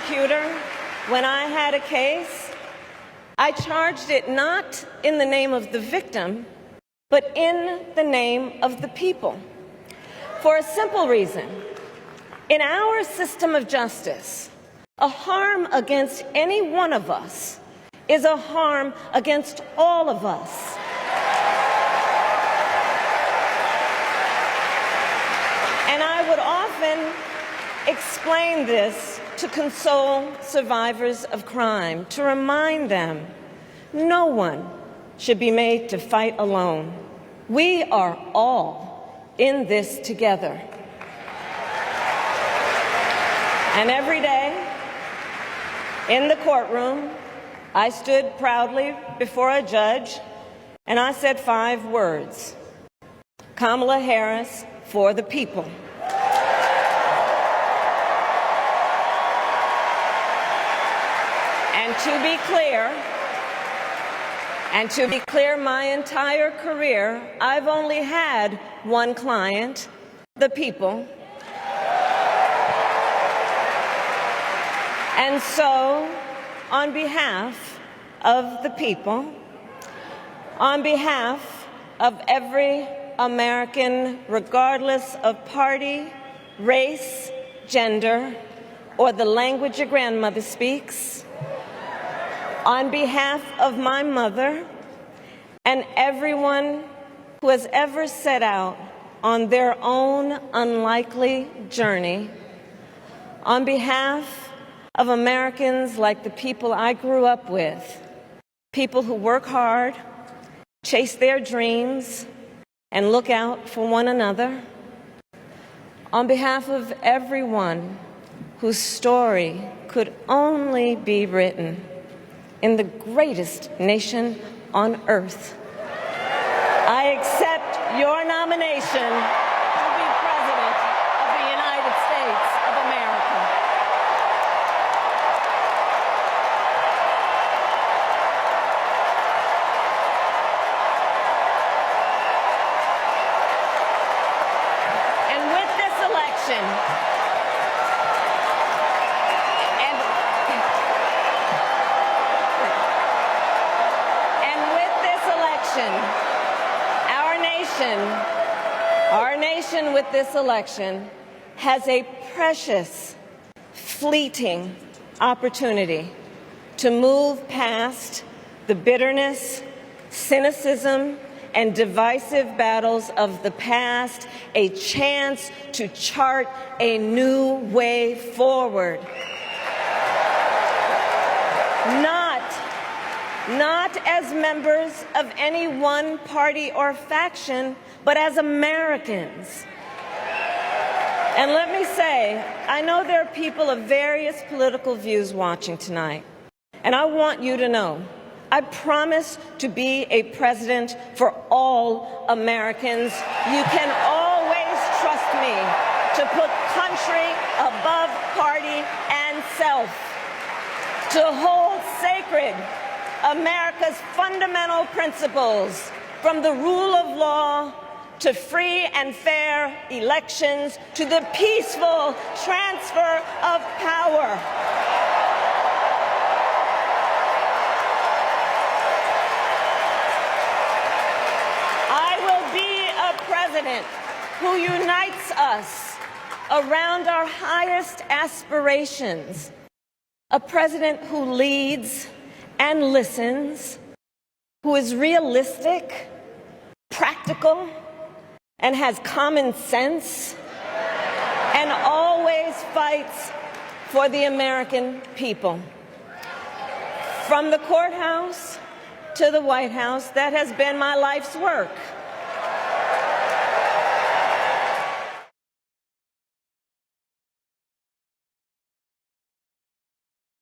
prosecutor, when I had a case, I charged it not in the name of the victim, but in the name of the people. For a simple reason. In our system of justice, a harm against any one of us is a harm against all of us. And I would often explain this to console survivors of crime, to remind them no one should be made to fight alone. We are all in this together. And every day in the courtroom, I stood proudly before a judge and I said 5 words: Kamala Harris for the people. And to be clear, my entire career, I've only had one client, the people. And so, on behalf of the people, on behalf of every American, regardless of party, race, gender, or the language your grandmother speaks, on behalf of my mother and everyone who has ever set out on their own unlikely journey, on behalf of Americans like the people I grew up with, people who work hard, chase their dreams, and look out for one another, on behalf of everyone whose story could only be written in the greatest nation on earth, I accept your nomination to be President of the United States of America. And with this election, our nation with this election has a precious, fleeting opportunity to move past the bitterness, cynicism, and divisive battles of the past, a chance to chart a new way forward. Not as members of any one party or faction, but as Americans. And let me say, I know there are people of various political views watching tonight, and I want you to know, I promise to be a president for all Americans. You can always trust me to put country above party and self, to hold sacred America's fundamental principles, from the rule of law to free and fair elections to the peaceful transfer of power. I will be a president who unites us around our highest aspirations, a president who leads and listens, who is realistic, practical, and has common sense, and always fights for the American people. From the courthouse to the White House, that has been my life's work.